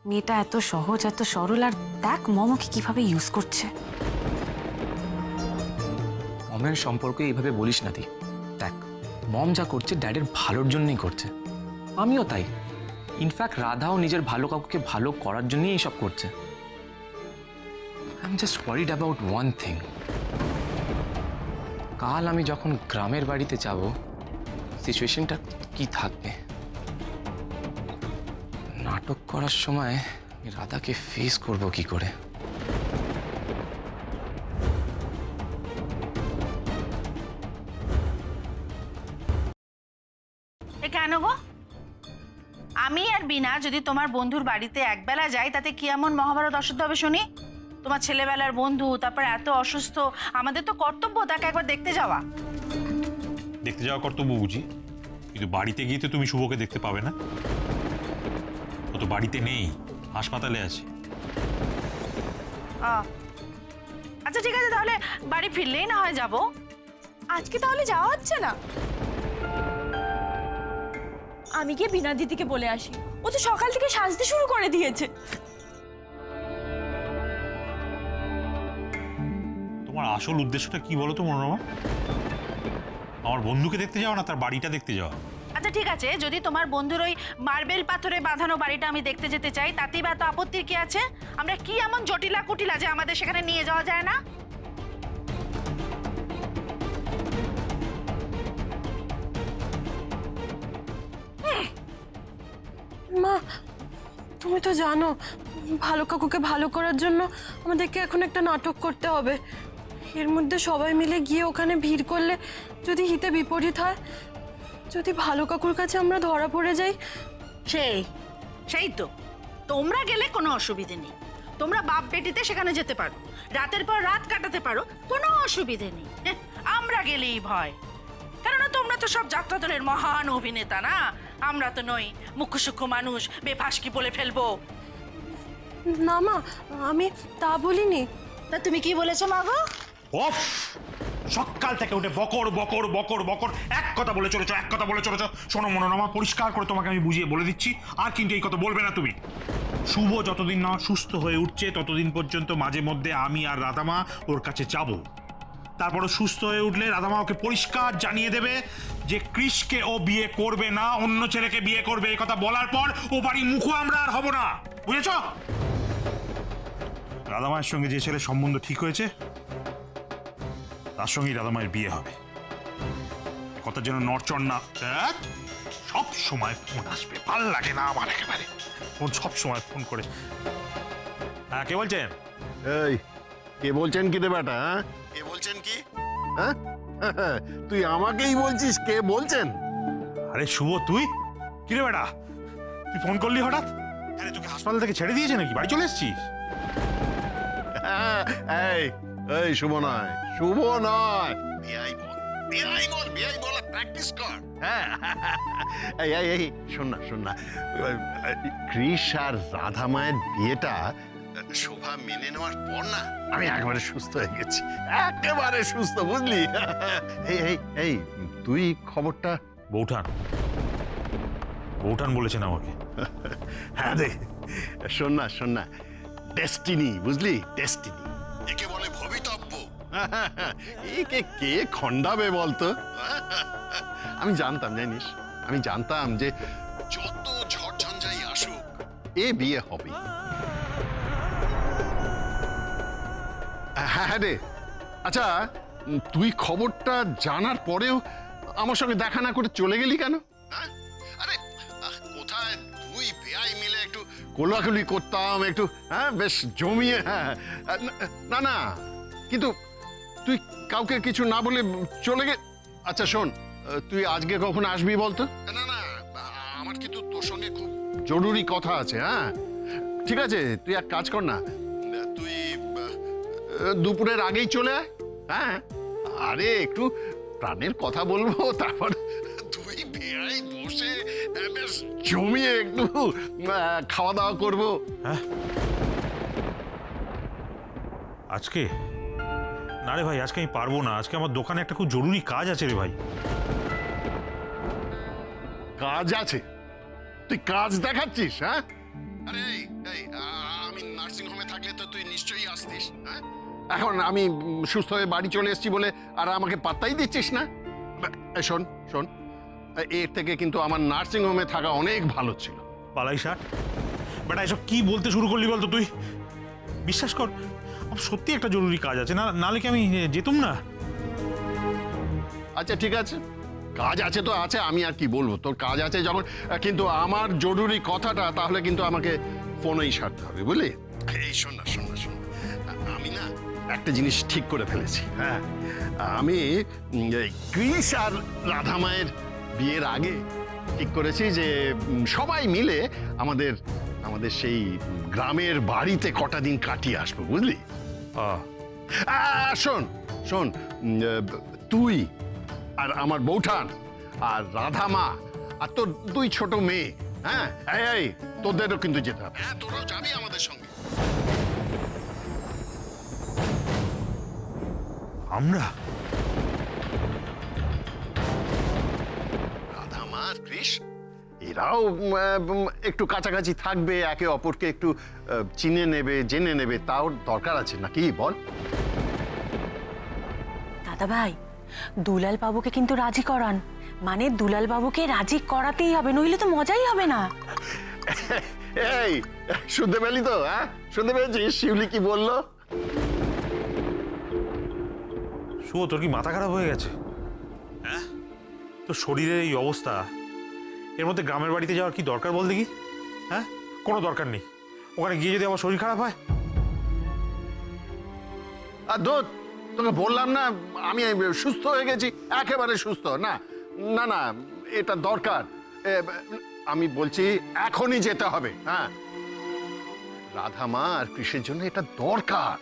মেয়েটা এত সহজ, এত সরল, আর দেখ মমকে কিভাবে ইউজ করছে। মমের সম্পর্কে এইভাবে বলিস না দি। দেখ, মম যা করছে ড্যাডের ভালোর জন্যই করছে, আমিও তাই। ইনফ্যাক্ট রাধাও নিজের ভালো কাকুকে ভালো করার জন্যই এইসব করছে। I am just worried about one thing. কাল আমি যখন গ্রামের বাড়িতে যাব, সিচুয়েশনটা কি থাকবে। নাটক করার সময় আমি রাধাকে ফেস করব কি করে। কেন গো? আমি আর বিনা যদি তোমার বন্ধুর বাড়িতে একবেলা যাই তাতে কি এমন মহাভারত অশুদ্ধ হবে শুনি? তোমার ছেলেবেলার বন্ধু, তারপর এত অসুস্থ, আমাদের তো কর্তব্য তাকে একবার দেখতে যাওয়া। দেখতে যাওয়া কর্তব্য বুঝি, কিন্তু বাড়িতে গিয়ে তো তুমি শুভকে দেখতে পাবে না। ও তো বাড়িতে নেই, হাসপাতালে আছে। আচ্ছা ঠিক আছে, তাহলে বাড়ি ফিরলেই না হয় যাবো। আজকে তাহলে যাওয়া হচ্ছে না? আমি গিয়ে বিনা দিদিকে বলে আসি, ও তো সকাল থেকে সাজতে শুরু করে দিয়েছে। তোমার আসল উদ্দেশ্যটা কি বলো তো মনোরমা? আমার বন্ধুকে দেখতে যাও না তার বাড়িটা দেখতে যাও? আচ্ছা ঠিক আছে, যদি তোমার বন্ধুর ওই মার্বেল পাথরে বাঁধানো বাড়িটা আমি দেখতে যেতে চাই, তাতেই বা এত আপত্তির কি আছে? আমরা কি এমন জটিলা কুটিলা যে আমাদের সেখানে নিয়ে যাওয়া যায় না? মা, তুমি তো জানো ভালো কাকুকে ভালো করার জন্য আমাদেরকে এখন একটা নাটক করতে হবে। এর মধ্যে সবাই মিলে গিয়ে ওখানে ভিড় করলে যদি হিতে বিপরীত হয়, যদি ভালো কাকুর কাছে আমরা ধরা পড়ে যাই। সেই তো, তোমরা গেলে কোনো অসুবিধে নেই। তোমরা বাপ বেটিতে সেখানে যেতে পারো, রাতের পর রাত কাটাতে পারো, কোনো অসুবিধে নেই। আমরা গেলেই ভয়, কেননা তোমরা তো সব যাত্রা দলের মহান অভিনেতা না, আমরা তো নই। মুখ্য সূক্ষ্ম মানুষ, বেফাস কি বলে ফেলবো। না মা, আমি তা বলিনি। তা তুমি কি বলেছো মা গো? অফ! সকাল থেকে উঠে বকর বকর বকর বকর এক কথা বলে চলেছ, এক কথা বলে চলেছ। শোনো মনোরমা, পরিষ্কার করে তোমাকে আমি বুঝিয়ে বলে দিচ্ছি, আর কিন্তু এই কথা বলবে না তুমি। শুভ যতদিন না সুস্থ হয়ে উঠছে ততদিন পর্যন্ত মাঝে মধ্যে আমি আর রাধামা ওর কাছে যাব। তারপরে সুস্থ হয়ে উঠলে রাধামা ওকে পরিষ্কার জানিয়ে দেবে যে কৃষকে ও বিয়ে করবে না, অন্য ছেলেকে বিয়ে করবে। এই কথা বলার পর ও বাড়ি মুখো আমরা আর হব না, বুঝেছ? রাধামায়ের সঙ্গে যে ছেলে সম্বন্ধ ঠিক হয়েছে তার সঙ্গেই রাধামায়ের বিয়ে হবে। কথা যেন নড়চড় না। সব সময় ফোন আসবে, ভাল লাগে না আমার একেবারে। ফোন সব সময় ফোন করে। হ্যাঁ, কে বলছেন? এই কে বলছেন কি রে বেটা? কে বলছেন কি? হ্যাঁ, তুই আমাকেই বলছিস কে বলছেন? আরে শুভ, তুই কি রে বেটা? তুই ফোন করলি হঠাৎ? আরে তোকে হাসপাতাল থেকে ছেড়ে দিয়েছে নাকি? বাড়ি চলে এসেছিস? এই এই শুভ নয়, শুভ নয়, বিআই বল, বিআই বল, বিআই বল, প্র্যাকটিস কর। হ্যাঁ, এই এই এই শোন না, কৃষ আর রাধা মায়ের বিয়েটা শোভা মেনে নেওয়ার পর না আমি একেবারে সুস্থ হয়ে গেছি, একেবারে সুস্থ, বুঝলি? এই এই এই তুই খবরটা। বৌঠান বৌঠান বলেছেন আমাকে। হ্যাঁ রে, শোন না, ডেস্টিনি, বুঝলি? ডেস্টিনি একে বলে ভবিতব্য। একে কে খণ্ডাবে বলতো? আমি জানতাম, জানিস, আমি জানতাম যে যত ঝড়ঝঞ্ঝাই আসুক এ বিয়ে হবে। হ্যাঁ রে, আচ্ছা তুই খবরটা জানার পরেও আমার সঙ্গে দেখা না করে চলে গেলি কেন? আরে কোথায় তুই বেআই মিলে একটু কোলাকুলি করতাম, একটু হ্যাঁ বেশ জমিয়ে। হ্যাঁ না কিন্তু তুই কাউকে কিছু না বলে চলে গে। আচ্ছা শোন, তুই আজকে কখন আসবি বলতো? না আমার কিন্তু তোর সঙ্গে খুব জরুরি কথা আছে। হ্যাঁ ঠিক আছে, তুই এক কাজ কর না, তুই দুপুরের আগেই চলে আয়। হ্যাঁ, আরে একটু প্রাণের কথা বলবো, তারপর তুই বেআই বসে বেশ জমিয়ে একটু খাওয়া দাওয়া করবো। হ্যাঁ, আজকে না রে ভাই, আজকে আমি পারবো না। আজকে আমার দোকানে একটা খুব জরুরি কাজ আছে রে ভাই। কাজ আছে? তুই কাজ দেখাচ্ছিস? হ্যাঁ, আরে এই আমি নার্সিং হোমে থাকলে তো তুই নিশ্চয়ই আসতিস, হ্যাঁ? এখন আমি সুস্থ হয়ে বাড়ি চলে এসেছি বলে আর আমাকে পাত্তাই দিচ্ছিস না? শোন শোন, এর থেকে কিন্তু আমার নার্সিং হোমে থাকা অনেক ভালো ছিল। পালাই ষাট বেটা, এসব কি বলতে শুরু করলি বলতো তুই? বিশ্বাস কর, আমার সত্যি একটা জরুরি কাজ আছে, নালে কি আমি যেতুম না। আচ্ছা ঠিক আছে, কাজ আছে তো আছে, আমি আর কি বলবো, তোর কাজ আছে যখন, কিন্তু আমার জরুরি কথাটা তাহলে কিন্তু আমাকে ফোনেই সারতে হবে, বুঝলি? এই শোন না, আমি না একটা জিনিস ঠিক করে ফেলেছি। হ্যাঁ, আমি এই কৃষ আর রাধা মায়ের বিয়ের আগে ঠিক করেছি যে সবাই মিলে আমাদের সেই গ্রামের বাড়িতে কটা দিন কাটিয়ে আসবো, বুঝলি? শোন শোন, তুই আর আমার বৌঠান আর রাধা মা আর তোর 2 ছোট মেয়ে, হ্যাঁ, এই তোদেরও কিন্তু যেতে হবে। হ্যাঁ, তোরাও যাবি আমাদের সঙ্গে। আমরা? রাধা মা আর কৃষ এরাও একটু কাছাকাছি থাকবে, একে অপরকে একটু চিনে নেবে, জেনে নেবে, তাও দরকার আছে নাকি, বল? দাদা ভাই, দুলাল বাবুকে কিন্তু রাজি করান, মানে দুলাল বাবুকে রাজি করাতেই হবে, নইলে তো মজাই হবে না। এই শুনতে পেলি তো? হ্যাঁ, শুনতে পেয়েছিস শিউলি কি বললো? শুভ, তোর কি মাথা খারাপ হয়ে গেছে? হ্যাঁ, তোর শরীরের এই অবস্থা, এর মধ্যে গ্রামের বাড়িতে যাওয়ার কি দরকার বল দেখি? হ্যাঁ, কোনো দরকার নেই। ওখানে গিয়ে যদি আমার শরীর খারাপ হয়। আর দোত, তোকে বললাম না আমি সুস্থ হয়ে গেছি, একেবারে সুস্থ। না না না, এটা দরকার, আমি বলছি এখনই যেতে হবে। হ্যাঁ, রাধা মা আর কৃষের জন্য এটা দরকার।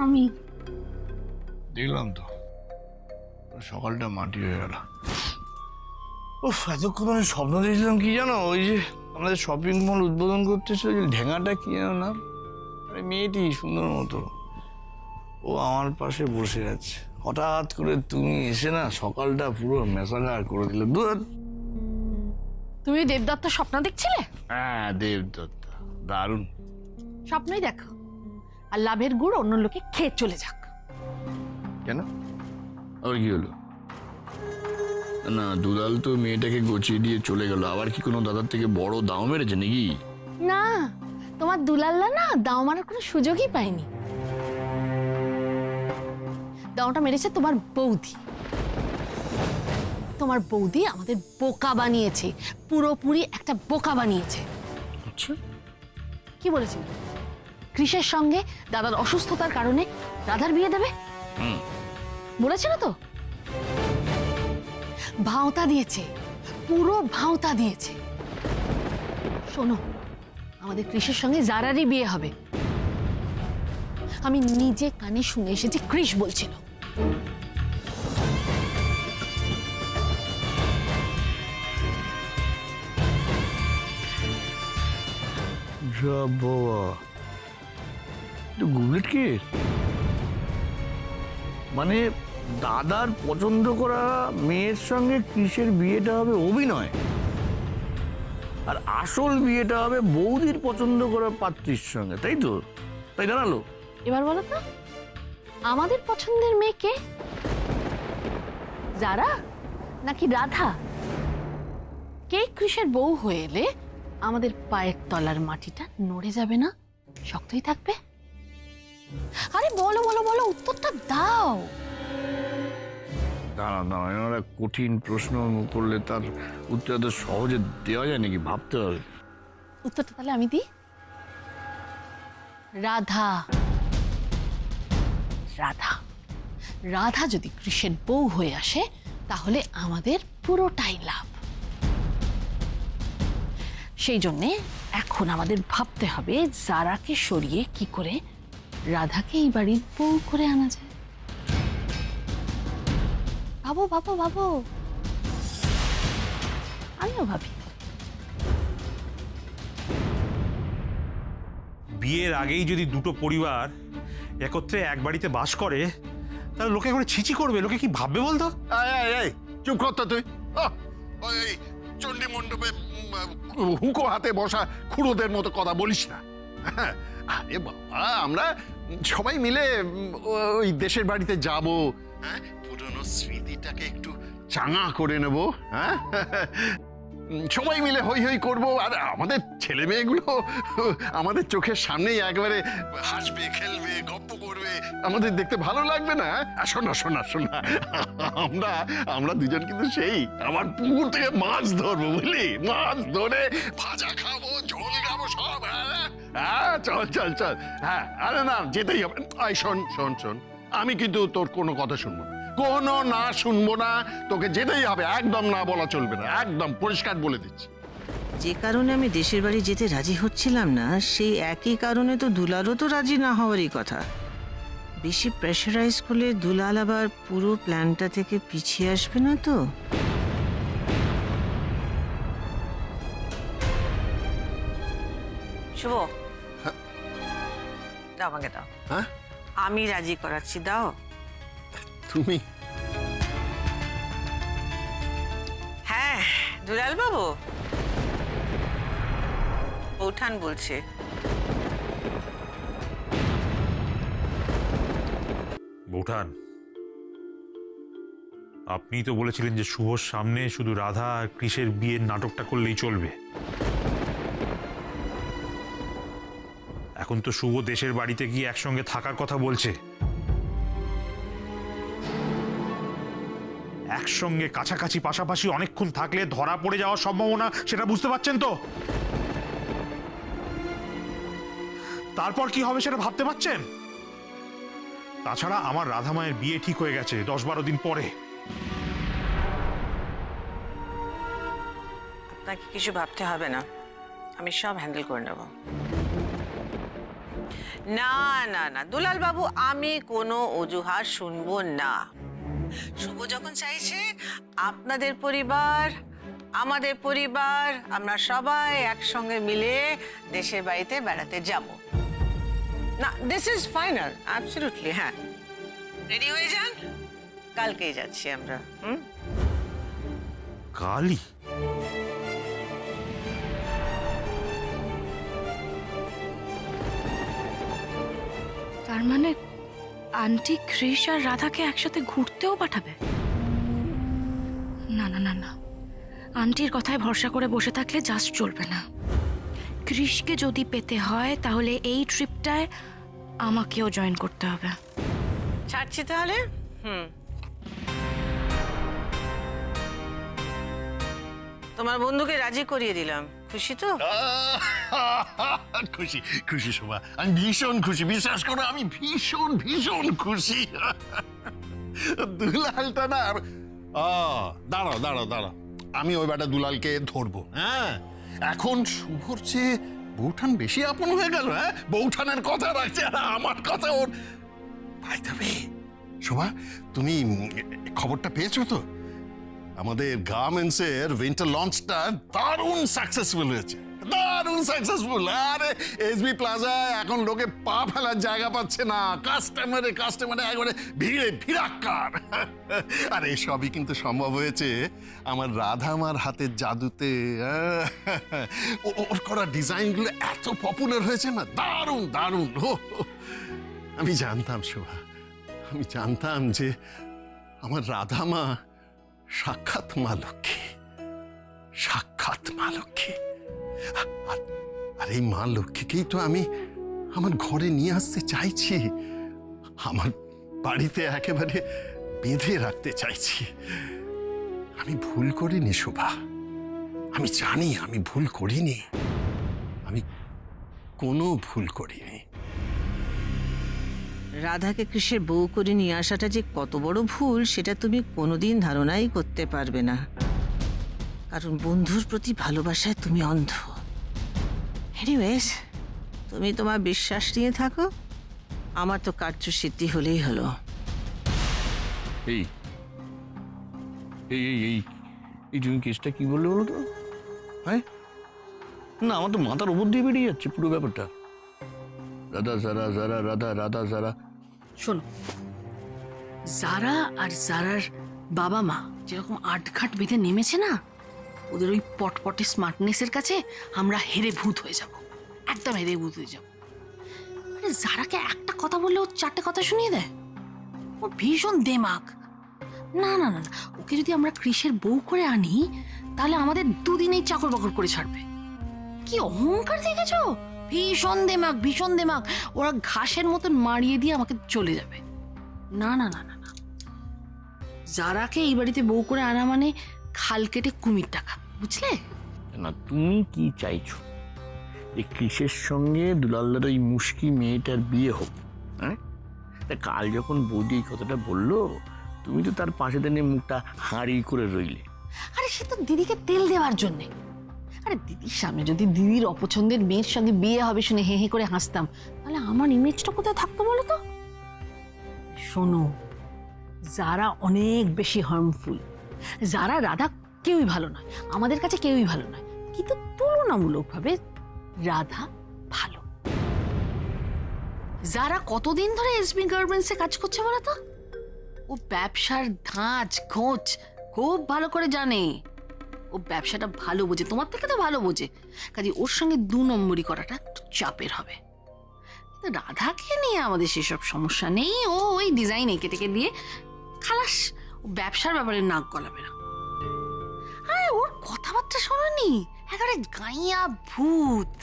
আমি দেখলাম তো, সকালটা মাটি হয়ে গেল। উফ, এতক্ষণ আমি স্বপ্ন দেখছিলাম কি জানো, ওই যে আমাদের শপিং মল উদ্বোধন করতেছে, ওই যে ঢেঙাটা কি জানো না, আরে মেয়েটি সুন্দর মতো, ও আমার পাশে বসে আছে। হঠাৎ করে তুমি এসে না সকালটা পুরো মেসাকার করে দিলে। তুমি দেবদত্ত স্বপ্ন দেখছিলে? হ্যাঁ, দেবদত্ত দারুণ স্বপ্নই দেখো, আর লাভের গুড় অন্য লোকে খেয়ে চলে যাক। কেন, আর কি হলো? না, দুলাল তো মেয়েটাকে গচিয়ে দিয়ে চলে গেল, আবার কি কোনো দাদার থেকে বড় দাও মেরেছে নাকি? না, তোমার দুলাল্লা না দাও মারার কোনো সুযোগই পায়নি। দাওটা মেরেছে তোমার বৌদি। তোমার বৌদি আমাদের বোকা বানিয়েছে, পুরোপুরি একটা বোকা বানিয়েছে। আচ্ছা, কি বলেছিল? কৃষের সঙ্গে দাদার অসুস্থতার কারণে রাধার বিয়ে দেবে বলেছিল তো। ভাওতা দিয়েছে, পুরো ভাওতা দিয়েছে। শোনো, আমাদের কৃষের সঙ্গে জারারই বিয়ে হবে। আমি নিজে কানে শুনে এসেছি, কৃষ বলছিল। বাবা, গুগলেট কেস মানে দাদার পছন্দ করা মেয়ের সঙ্গে কৃষের বিয়েটা হবে অভিনয়, আর আসল বিয়েটা হবে বৌদির পছন্দ করা পাত্রীর সঙ্গে, তাই তো? তাই জানালো। এবার বলো তো, আমাদের পছন্দের মেয়ে কে? যারা নাকি রাধা? কে কৃষের বউ হয়ে এলে আমাদের পায়ের তলার মাটিটা নড়ে যাবে না, শক্তই থাকবে? আরে বলো বলো বলো, উত্তরটা দাও। দাঁড়া দাঁড়া, এনারা কঠিন প্রশ্ন করলে তার উত্তর তো সহজে দেওয়া যায় নাকি, ভাবতে হবে। উত্তরটা তাহলে আমি দিই। রাধা। রাধা রাধা যদি কৃষের বউ হয়ে আসে তাহলে আমাদের পুরোটাই লাভ। সেই জন্যে এখন আমাদের ভাবতে হবে জারাকে সরিয়ে কি করে রাধাকে এই বাড়ির বউ করে আনা যায়। ভাবো ভাবো ভাবো, আমিও ভাবি। বিয়ের আগেই যদি দুটো পরিবার একত্রে এক বাড়িতে বাস করে তাহলে লোকে করে ছিচি করবে, লোকে কি ভাববে বলতো? এই চুপ কর তো তুই। ওই চণ্ডী মণ্ডপে হুঁকো হাতে বসা খুড়োদের মতো কথা বলিস না। আরে বাবা, আমরা সবাই মিলে ওই দেশের বাড়িতে যাব, হ্যাঁ, পুরনো স্মৃতিটাকে একটু চাঙা করে নেব, হ্যাঁ, সবাই মিলে হই হই করবো। আর আমাদের ছেলে মেয়েগুলো আমাদের চোখের সামনেই একবারে হাসবে, খেলবে, গপ্প করবে, আমাদের দেখতে ভালো লাগবে না? শোনা শোনা শোনা, আমরা দুজন কিন্তু সেই আমার পুকুর থেকে মাছ ধরবো, বুঝলি? মাছ ধরে ভাজা খাবো, ঝোল খাবো, সব। হ্যাঁ চল চল চল। হ্যাঁ, আরে না, যেতেই হবে। শোন শোন শোন, আমি কিন্তু তোর কোনো কথা শুনবো না, কোনো না শুনবো না, তোকে যেতেই হবে, একদম না বলা চলবে না, একদম পরিষ্কার বলে দিচ্ছি। যে কারণে আমি দেশের বাড়ি যেতে রাজি হচ্ছিলাম না, সেই একই কারণে তো দুলালও তো রাজি না হওয়ারই কথা। বেশি প্রেশারাইজ করলে দুলাল আবার পুরো প্ল্যানটা থেকে পিছিয়ে আসবে না তো? শুভ, দাও আমাকে দাও। হ্যাঁ, আমি রাজি করাচ্ছি, দাও। তুমি? হ্যাঁ, দুলাল বাবু, বৌঠান বলছে। বৌঠান, আপনি তো বলেছিলেন যে শুভর সামনে শুধু রাধা আর কৃষের বিয়ের নাটকটা করলেই চলবে। এখন তো শুভ দেশের বাড়িতে গিয়ে একসঙ্গে থাকার কথা বলছে। একসঙ্গে কাছাকাছি পাশাপাশি অনেকক্ষণ থাকলে ধরা পড়ে যাওয়ার সম্ভাবনা, সেটা বুঝতে পারছেন তো? তারপর কি হবে সেটা ভাবতে পারছেন? তাছাড়া আমার রাধা মায়ের বিয়ে ঠিক হয়ে গেছে 10-12 দিন পরে। আপনাকে কিছু ভাবতে হবে না, আমি সব হ্যান্ডেল করে নেব। না না না দুলাল বাবু, আমি কোনো অজুহাত শুনবো না। শুভ যখন চাইছে আপনাদের পরিবার, আমাদের পরিবার, আমরা সবাই একসঙ্গে মিলে দেশের বাড়িতে বেড়াতে যাব। না, দিস ইজ ফাইনাল, অ্যাবসলিউটলি। হ্যাঁ, রেডি হয়ে যান, কালকেই যাচ্ছি আমরা। কালই? তার মানে আন্টি কৃষ আর রাধাকে একসাথে ঘুরতেও পাঠাবে? না না না না, আন্টির কথায় ভরসা করে বসে থাকলে জাস্ট চলবে না। কৃষকে যদি পেতে হয় তাহলে এই ট্রিপটায় আমাকেও জয়েন করতে হবে। ছাড়ছি তাহলে। তোমার বন্ধুকে রাজি করিয়ে দিলাম, খুশি তো? খুশি খুশি শোভা, আমি ভীষণ খুশি, বিশ্বাস করো আমি ভীষণ ভীষণ খুশি। দুলালটা না, দাঁড়াও দাঁড়াও দাঁড়াও, আমি ওই বেটা দুলালকে ধরবো। হ্যাঁ, এখন শুভর চেয়ে বৌঠান বেশি আপন হয়ে গেল। হ্যাঁ, বৌঠানের কথা রাখছে আর আমার কথা ওর। ভাই তবে শোভা, তুমি খবরটা পেয়েছো তো? আমাদের গার্মেন্টসের উইন্টার লঞ্চটা দারুণ সাকসেসফুল হয়েছে, দারুণ সাকসেসফুল। আরে এসবি প্লাজায় এখন লোকে পা ফেলার জায়গা পাচ্ছে না, কাস্টমারে একবারে ভিড়ে ভিড়াক্কার। আর এসবই কিন্তু সম্ভব হয়েছে আমার রাধামার হাতের জাদুতে। ওর করা ডিজাইনগুলো এত পপুলার হয়েছে না, দারুণ দারুণ। আমি জানতাম শোভা, আমি জানতাম যে আমার রাধামা সাক্ষাৎ মা লক্ষ্মী, সাক্ষাৎ মা লক্ষ্মী। আর এই মা লক্ষ্মীকেই তো আমি আমার ঘরে নিয়ে আসতে চাইছি, আমার বাড়িতে একেবারে বেঁধে রাখতে চাইছি। আমি ভুল করিনি শোভা, আমি জানি আমি ভুল করিনি, আমি কোনো ভুল করিনি। রাধাকে কৃষের বউ করে নিয়ে আসাটা যে কত বড় ভুল সেটা তুমি কোনোদিন ধারণাই করতে পারবে না, কারণ বন্ধুর প্রতি ভালোবাসায় তুমি অন্ধ। এনিওয়েজ, তুমি তোমার বিশ্বাস নিয়ে থাকো, আমার তো কার্যসিদ্ধি হলেই হলো। এই এই এই এই তুমি কেসটা কি বললে বলো তো? হ্যাঁ না, আমার তো মাথার উপর দিয়ে বেরিয়ে যাচ্ছে পুরো ব্যাপারটা। রাধা জারা জারা রাধা রাধা জারা। শোনো, জারা আর জারার বাবা মা যেরকম আটঘাট বেঁধে নেমেছে না, ওদের ওই পটপটে স্মার্টনেসের কাছে আমরা হেরে ভূত হয়ে যাব, একদম হেরে ভূত হয়ে যাব। আরে জারাকে একটা কথা বললে ও 4টে কথা শুনিয়ে দেয়। ও ভীষণ দেমাগ। না না না না, ওকে যদি আমরা কৃষের বউ করে আনি তাহলে আমাদের দুদিনেই চাকর বাকর করে ছাড়বে। কি অহংকার দেখেছো? ভীষণ দেমাগ, ভীষণ দেমাগ। ওরা ঘাসের মতন মারিয়ে দিয়ে আমাকে চলে যাবে। না না না না না, জারাকে এই বাড়িতে বউ করে আনা মানে খাল কেটে কুমির টাকা, বুঝলে? না, তুমি কি চাইছো? এই কৃষের সঙ্গে দুলালদার ওই মুশকি মেয়েটার বিয়ে হোক? হ্যাঁ, তা কাল যখন বৌদি এই কথাটা বললো, তুমি তো তার পাশে দাঁড়িয়ে মুখটা হাঁড়ি করে রইলে। আরে সে তো দিদিকে তেল দেওয়ার জন্যে। আরে দিদির সামনে যদি দিদির অপছন্দের মেয়ের সঙ্গে বিয়ে হবে শুনে হে হে করে হাসতাম, তাহলে আমার ইমেজটা কোথায় থাকতো বলো তো? শোনো, যারা অনেক বেশি হার্মফুল। যারা রাধা কেউই ভালো নয়, আমাদের কাছে কেউই ভালো নয়, কিন্তু তুলনামূলকভাবে রাধা ভালো। যারা কতদিন ধরে এসবি গার্মেন্টসে কাজ করছে বলো তো? ও ব্যবসার ধাঁচ খোঁজ খুব ভালো করে জানে। ও ব্যবসাটা ভালো বোঝে, তোমার থেকে তো ভালো বোঝে। কাজে ওর সঙ্গে 2 নম্বরই করাটা একটু চাপের হবে। কিন্তু রাধাকে নিয়ে আমাদের সেসব সমস্যা নেই। ও ওই ডিজাইন এঁকে টেকে দিয়ে খালাস, ও ব্যবসার ব্যাপারে নাক গলাবে না। আরে ওর কথাবার্তা শোনোনি, একেবারে গাইয়া ভূত।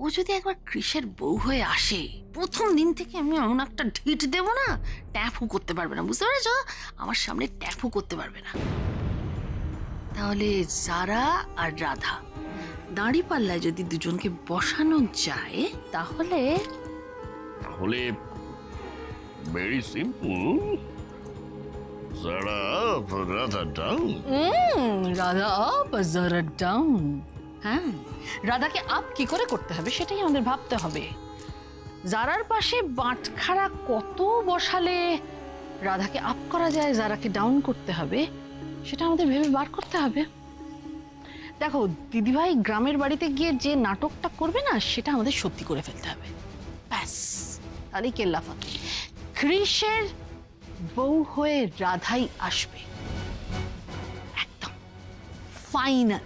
ও যদি একবার কৃষের বউ হয়ে আসে, প্রথম দিন থেকে আমি এমন একটা ঢিট দেবো না, ট্যাফু করতে পারবে না, বুঝতে পেরেছ? আমার সামনে ট্যাফু করতে পারবে না। তাহলে জারা আর রাধা দাঁড়ি পাল্লায় যদি দুজনকে বসানো যায়, তাহলে তাহলে ভেরি সিম্পল, যারা রাধা ডাউন। রাধা আপ আর জারা ডাউন। হ্যাঁ, রাধাকে আপ কি করে করতে হবে সেটাই আমাদের ভাবতে হবে। জারার পাশে বাটখারা কত বসালে রাধাকে আপ করা যায়, জারাকে ডাউন করতে হবে, সেটা আমাদের ভেবে বার করতে হবে। দেখো, দিদিভাই গ্রামের বাড়িতে গিয়ে যে নাটকটা করবে না, সেটা আমাদের সত্যি করে ফেলতে হবে। ব্যাস, তাহলেই কেল্লা ফাঁকি। কৃষের বউ হয়ে রাধাই আসবে, একদম ফাইনাল।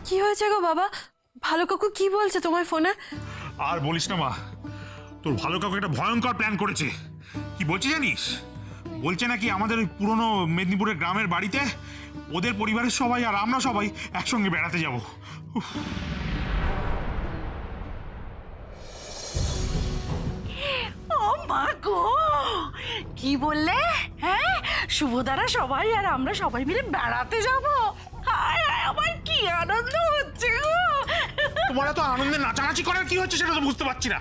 কি হয়েছে গো বাবা? ভালো কাকু কি বলছে তোমার ফোনে? আর বলিস না মা, তোর ভালো কাকু একটা ভয়ঙ্কর প্ল্যান করেছে। কি বলছে জানিস? বলছে নাকি আমাদের ওই পুরনো মেদিনীপুরের গ্রামের বাড়িতে ওদের পরিবারের সবাই আর আমরা সবাই একসঙ্গে বেড়াতে যাব। ও মা গো, কি বললে? হ্যাঁ, শুভদারা সবাই আর আমরা সবাই মিলে বেড়াতে যাব? হায় হায়, আমার কি আনন্দ হচ্ছে গো! তোমার তো আনন্দে নাচানাচি করার কি হচ্ছে সেটা তো বুঝতে পারছি না।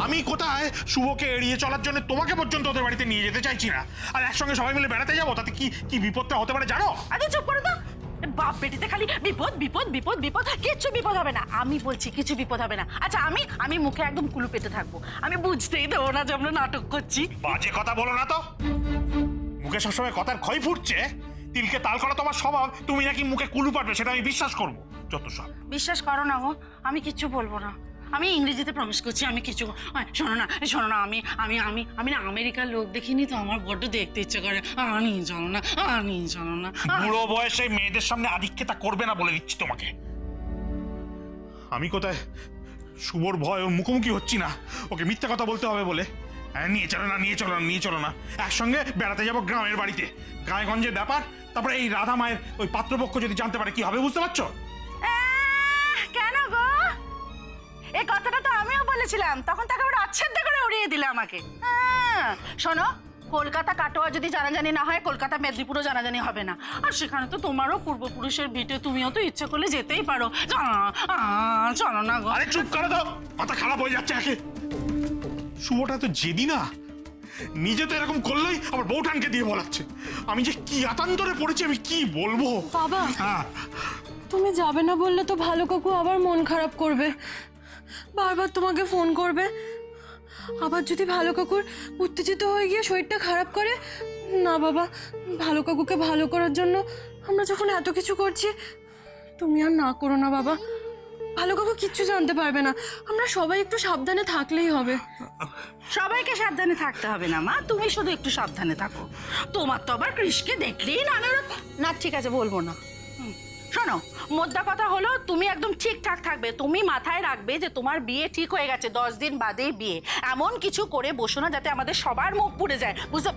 আমি কোথায় শুভকে এড়িয়ে চলার জন্য তোমাকে পর্যন্ত ওদের বাড়িতে নিয়ে যেতে চাইছি না, আর একসঙ্গে সবাই মিলে বেড়াতে যাবো, তাতে কি কি বিপদটা হতে পারে জানো? আরে চুপ করো তো। বাপ বেটিতে খালি বিপদ বিপদ বিপদ বিপদ, কিচ্ছু বিপদ হবে না। আমি বলছি কিছু বিপদ হবে না। আচ্ছা, আমি মুখে একদম কুলু পেতে থাকবো। আমি বুঝতেই দেবো না যে আমরা নাটক করছি। বাজে কথা বলো না তো। মুখে সবসময় কথার ক্ষয় ফুটছে। তিলকে তাল করা তোমার স্বভাব, তুমি নাকি মুখে কুলু পাঠবে সেটা আমি বিশ্বাস করবো। যত সব। বিশ্বাস করো না গো, আমি কিচ্ছু বলবো না। আমি ইংরেজিতে প্রমিস করছি, আমি কিছু। শোনো না, শোনো না, আমি আমি আমি আমি না আমেরিকার লোক দেখিনি তো, আমার বড্ড দেখতে ইচ্ছে করে। নিয়ে চলো না, নিয়ে চলো না। বুড়ো বয়সে মেয়েদের সামনে আধিক্যতা করবে না বলে দিচ্ছি তোমাকে। আমি কোথায় শুভর ভয় ওর মুখোমুখি হচ্ছি না, ওকে মিথ্যা কথা বলতে হবে বলে। নিয়ে চলো না, নিয়ে চলো না, নিয়ে চলো না। একসঙ্গে বেড়াতে যাবো গ্রামের বাড়িতে, গায়েগঞ্জের ব্যাপার। তারপরে এই রাধা মায়ের ওই পাত্রপক্ষ যদি জানতে পারে কি হবে, বুঝতে পারছো? কেন গো? এই কথাটা তো আমিও বলেছিলাম, তখন তাকে ওরা আচ্ছাদ্য করে উড়িয়ে দিলে আমাকে। শোনো, কলকাতা কাটোয়া যদি জানাজানি না হয়, কলকাতা মেদিনীপুরও জানাজানি হবে না। আর সেখানে তো তোমারও পূর্বপুরুষের ভিটে, তুমিও তো ইচ্ছে করলে যেতেই পারো। চলো না গো। আরে চুপ করো তো, মাথা খারাপ হয়ে যাচ্ছে একে। শুভটা তো জেদি না, নিজে তো এরকম করলেই আবার বউঠানকে দিয়ে বলাচ্ছে। আমি যে কি আতান্তরে পড়েছি আমি কি বলবো। বাবা, হ্যাঁ, তুমি যাবে না বললে তো ভালো কাকু আবার মন খারাপ করবে, বারবার তোমাকে ফোন করবে। আবার যদি ভালো কাকুর উত্তেজিত হয়ে গিয়ে শরীরটা খারাপ করে। না বাবা, ভালো কাকুকে ভালো করার জন্য আমরা যখন এত কিছু করছি, তুমি আর না করো না বাবা। ভালো কাকু কিচ্ছু জানতে পারবে না, আমরা সবাই একটু সাবধানে থাকলেই হবে। সবাইকে সাবধানে থাকতে হবে না মা, তুমি শুধু একটু সাবধানে থাকো। তোমার তো আবার কৃষকে দেখলেই না, ঠিক আছে বলবো না। শোনো, মোদ্দা কথা হলো তুমি একদম ঠিকঠাক থাকবে। তুমি মাথায় রাখবে যে তোমার বিয়ে ঠিক হয়ে গেছে, 10 দিন বাদেই বিয়ে। এমন কিছু করে বসো না যাতে আমাদের সবার মুখ পুড়ে যায়, বুঝছো?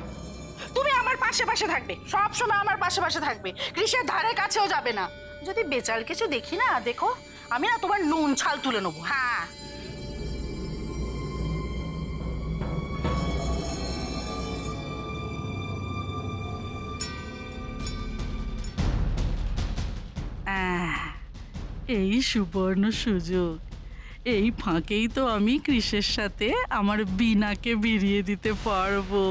তুমি আমার পাশে পাশে থাকবে, সব সময় আমার পাশে পাশে থাকবে, কৃষের ধারে কাছেও যাবে না। যদি বেচাল কিছু দেখি না, দেখো আমি না তোমার নুন ছাল তুলে নেবো। হ্যাঁ, এই সুবর্ণ সুযোগ, এই ফাঁকেই তো আমি কৃষের সাথে আমার বিনাকে বিরিয়ে দিতে পারবো।